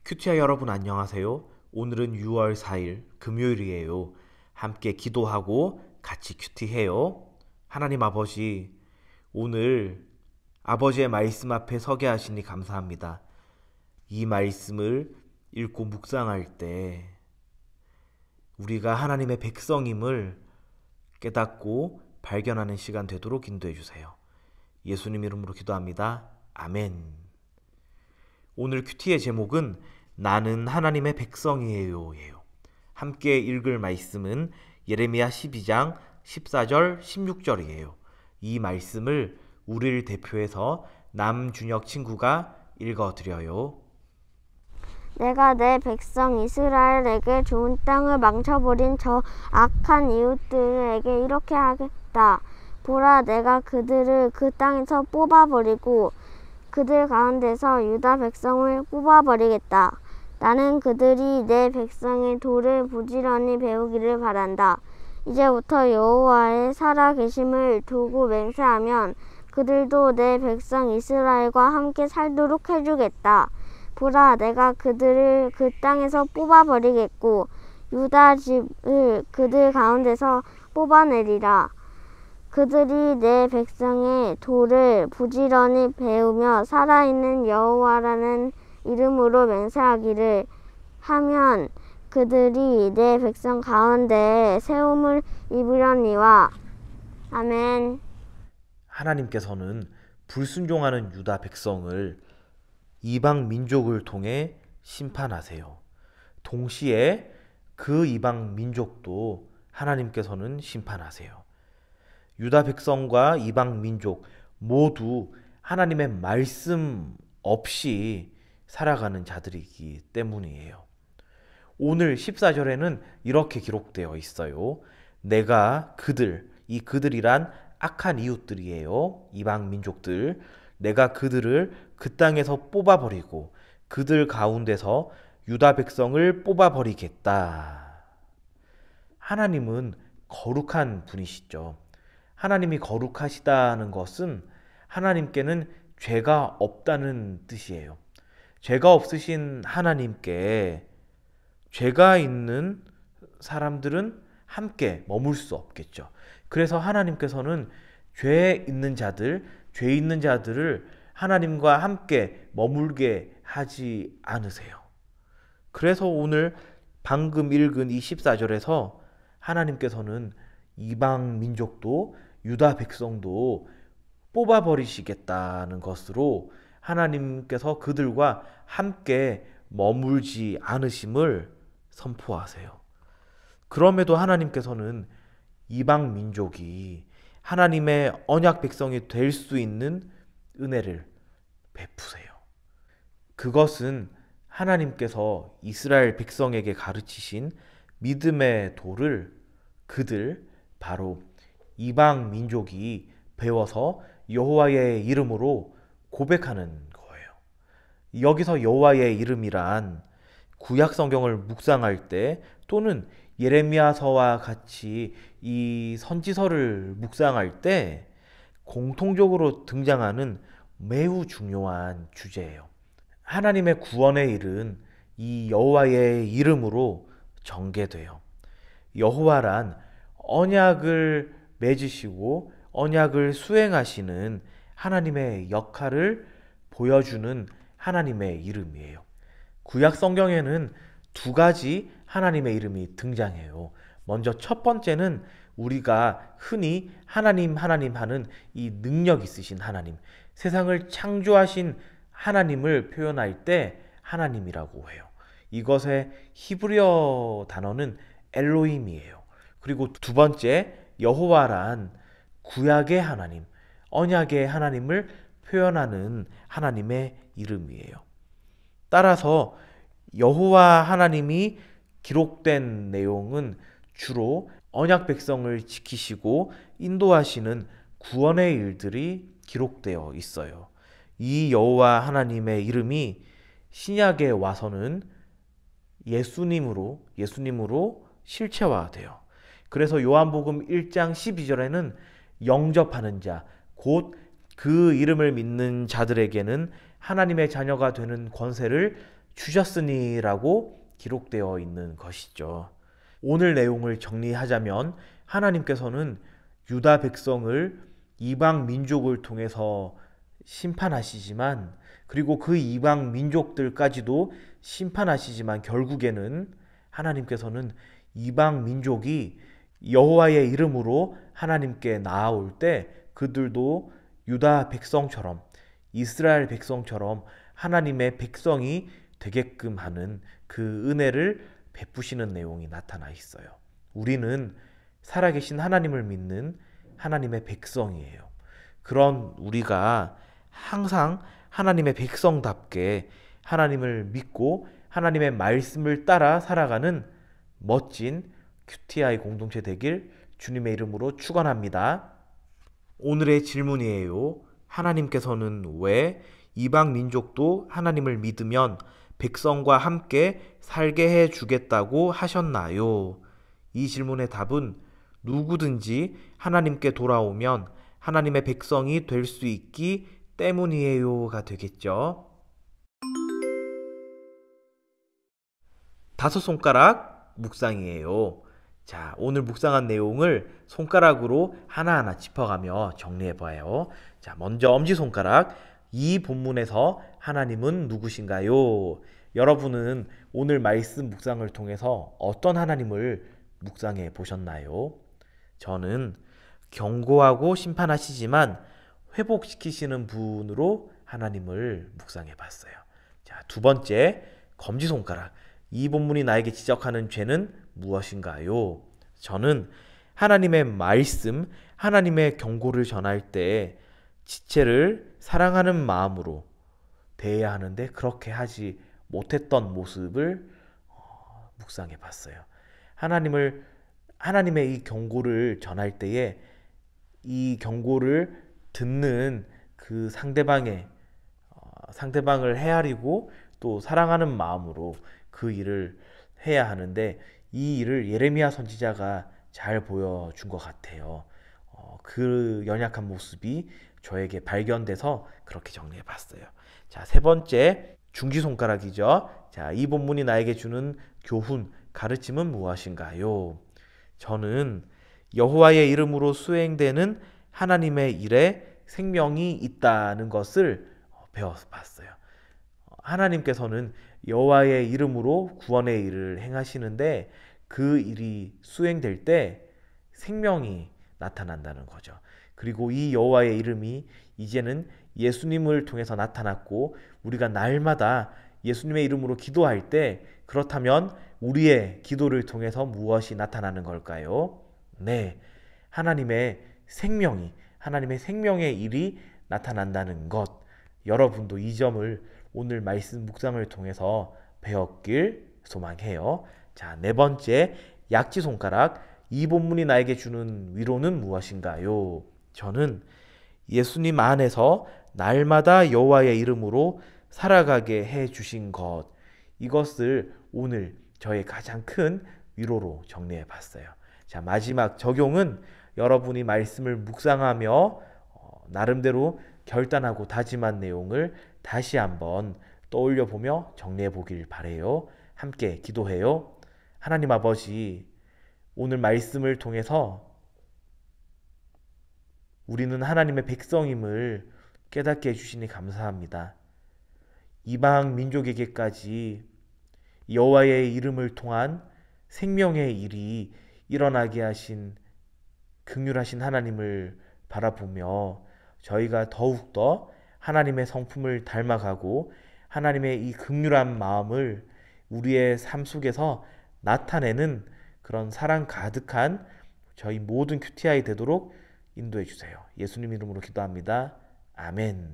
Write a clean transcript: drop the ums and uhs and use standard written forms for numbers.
큐티아 여러분 안녕하세요. 오늘은 6월 4일 금요일이에요. 함께 기도하고 같이 큐티해요. 하나님 아버지, 오늘 아버지의 말씀 앞에 서게 하시니 감사합니다. 이 말씀을 읽고 묵상할 때 우리가 하나님의 백성임을 깨닫고 발견하는 시간 되도록 인도해 주세요. 예수님 이름으로 기도합니다. 아멘. 오늘 큐티의 제목은 나는 하나님의 백성이에요 예요. 함께 읽을 말씀은 예레미야 12장 14절 16절이에요. 이 말씀을 우리를 대표해서 남준혁 친구가 읽어드려요. 내가 내 백성 이스라엘에게 좋은 땅을 망쳐버린 저 악한 이웃들에게 이렇게 하겠다. 보라, 내가 그들을 그 땅에서 뽑아버리고 그들 가운데서 유다 백성을 뽑아버리겠다. 나는 그들이 내 백성의 도를 부지런히 배우기를 바란다. 이제부터 여호와의 살아계심을 두고 맹세하면 그들도 내 백성 이스라엘과 함께 살도록 해주겠다. 보라, 내가 그들을 그 땅에서 뽑아버리겠고 유다 집을 그들 가운데서 뽑아내리라. 그들이 내 백성의 도를 부지런히 배우며 살아있는 여호와라는 이름으로 맹세하기를 하면 그들이 내 백성 가운데에 세움을 입으려니와. 아멘. 하나님께서는 불순종하는 유다 백성을 이방 민족을 통해 심판하세요. 동시에 그 이방 민족도 하나님께서는 심판하세요. 유다 백성과 이방 민족 모두 하나님의 말씀 없이 살아가는 자들이기 때문이에요. 오늘 14절에는 이렇게 기록되어 있어요. 내가 이 그들이란 악한 이웃들이에요. 이방 민족들. 내가 그들을 그 땅에서 뽑아버리고 그들 가운데서 유다 백성을 뽑아버리겠다. 하나님은 거룩한 분이시죠. 하나님이 거룩하시다는 것은 하나님께는 죄가 없다는 뜻이에요. 죄가 없으신 하나님께 죄가 있는 사람들은 함께 머물 수 없겠죠. 그래서 하나님께서는 죄 있는 자들을 하나님과 함께 머물게 하지 않으세요. 그래서 오늘 방금 읽은 이 14절에서 하나님께서는 이방 민족도 유다 백성도 뽑아버리시겠다는 것으로 하나님께서 그들과 함께 머물지 않으심을 선포하세요. 그럼에도 하나님께서는 이방 민족이 하나님의 언약 백성이 될 수 있는 은혜를 베푸세요. 그것은 하나님께서 이스라엘 백성에게 가르치신 믿음의 도를 그들 바로 이방 민족이 배워서 여호와의 이름으로 고백하는 거예요. 여기서 여호와의 이름이란 구약 성경을 묵상할 때 또는 예레미야서와 같이 이 선지서를 묵상할 때 공통적으로 등장하는 매우 중요한 주제예요. 하나님의 구원의 일은 이 여호와의 이름으로 전개돼요. 여호와란 언약을 맺으시고 언약을 수행하시는 하나님의 역할을 보여주는 하나님의 이름이에요. 구약 성경에는 두 가지 하나님의 이름이 등장해요. 먼저 첫 번째는 우리가 흔히 하나님 하는 이 능력 있으신 하나님, 세상을 창조하신 하나님을 표현할 때 하나님이라고 해요. 이것의 히브리어 단어는 엘로힘이에요. 그리고 두 번째 여호와란 구약의 하나님, 언약의 하나님을 표현하는 하나님의 이름이에요. 따라서 여호와 하나님이 기록된 내용은 주로 언약 백성을 지키시고 인도하시는 구원의 일들이 기록되어 있어요. 이 여호와 하나님의 이름이 신약에 와서는 예수님으로 실체화돼요. 그래서 요한복음 1장 12절에는 영접하는 자, 곧 그 이름을 믿는 자들에게는 하나님의 자녀가 되는 권세를 주셨으니라고 기록되어 있는 것이죠. 오늘 내용을 정리하자면 하나님께서는 유다 백성을 이방 민족을 통해서 심판하시지만, 그리고 그 이방 민족들까지도 심판하시지만, 결국에는 하나님께서는 이방 민족이 여호와의 이름으로 하나님께 나아올 때 그들도 유다 백성처럼, 이스라엘 백성처럼 하나님의 백성이 되게끔 하는 그 은혜를 베푸시는 내용이 나타나 있어요. 우리는 살아계신 하나님을 믿는 하나님의 백성이에요. 그런 우리가 항상 하나님의 백성답게 하나님을 믿고 하나님의 말씀을 따라 살아가는 멋진 QTI 공동체 되길 주님의 이름으로 축원합니다. 오늘의 질문이에요. 하나님께서는 왜 이방 민족도 하나님을 믿으면 백성과 함께 살게 해 주겠다고 하셨나요? 이 질문의 답은 누구든지 하나님께 돌아오면 하나님의 백성이 될 수 있기 때문이에요가 되겠죠. 다섯 손가락 묵상이에요. 자, 오늘 묵상한 내용을 손가락으로 하나하나 짚어가며 정리해봐요. 자, 먼저 엄지손가락. 이 본문에서 하나님은 누구신가요? 여러분은 오늘 말씀 묵상을 통해서 어떤 하나님을 묵상해 보셨나요? 저는 경고하고 심판하시지만 회복시키시는 분으로 하나님을 묵상해 봤어요. 자, 두 번째, 검지손가락. 이 본문이 나에게 지적하는 죄는 무엇인가요? 저는 하나님의 말씀, 하나님의 경고를 전할 때 지체를 사랑하는 마음으로 대해야 하는데 그렇게 하지 못했던 모습을 묵상해 봤어요. 하나님의 이 경고를 전할 때에 이 경고를 듣는 그 상대방을 헤아리고 또 사랑하는 마음으로 그 일을 해야 하는데, 이 일을 예레미야 선지자가 잘 보여준 것 같아요. 그 연약한 모습이 저에게 발견돼서 그렇게 정리해 봤어요. 자, 세 번째, 중지손가락이죠. 자, 이 본문이 나에게 주는 교훈, 가르침은 무엇인가요? 저는 여호와의 이름으로 수행되는 하나님의 일에 생명이 있다는 것을 배워봤어요. 하나님께서는 여호와의 이름으로 구원의 일을 행하시는데 그 일이 수행될 때 생명이 나타난다는 거죠. 그리고 이 여호와의 이름이 이제는 예수님을 통해서 나타났고, 우리가 날마다 예수님의 이름으로 기도할 때, 그렇다면 우리의 기도를 통해서 무엇이 나타나는 걸까요? 네, 하나님의 생명의 일이 나타난다는 것. 여러분도 이 점을 오늘 말씀 묵상을 통해서 배웠길 소망해요. 자, 네 번째, 약지손가락. 이 본문이 나에게 주는 위로는 무엇인가요? 저는 예수님 안에서 날마다 여호와의 이름으로 살아가게 해 주신 것, 이것을 오늘 저의 가장 큰 위로로 정리해 봤어요. 자, 마지막 적용은 여러분이 말씀을 묵상하며 나름대로 결단하고 다짐한 내용을 다시 한번 떠올려 보며 정리해 보길 바래요. 함께 기도해요. 하나님 아버지, 오늘 말씀을 통해서 우리는 하나님의 백성임을 깨닫게 해주시니 감사합니다. 이방 민족에게까지 여호와의 이름을 통한 생명의 일이 일어나게 하신 긍휼하신 하나님을 바라보며 저희가 더욱더 하나님의 성품을 닮아가고 하나님의 이 긍휼한 마음을 우리의 삶 속에서 나타내는 그런 사랑 가득한 저희 모든 QTI 되도록 인도해 주세요. 예수님 이름으로 기도합니다. 아멘.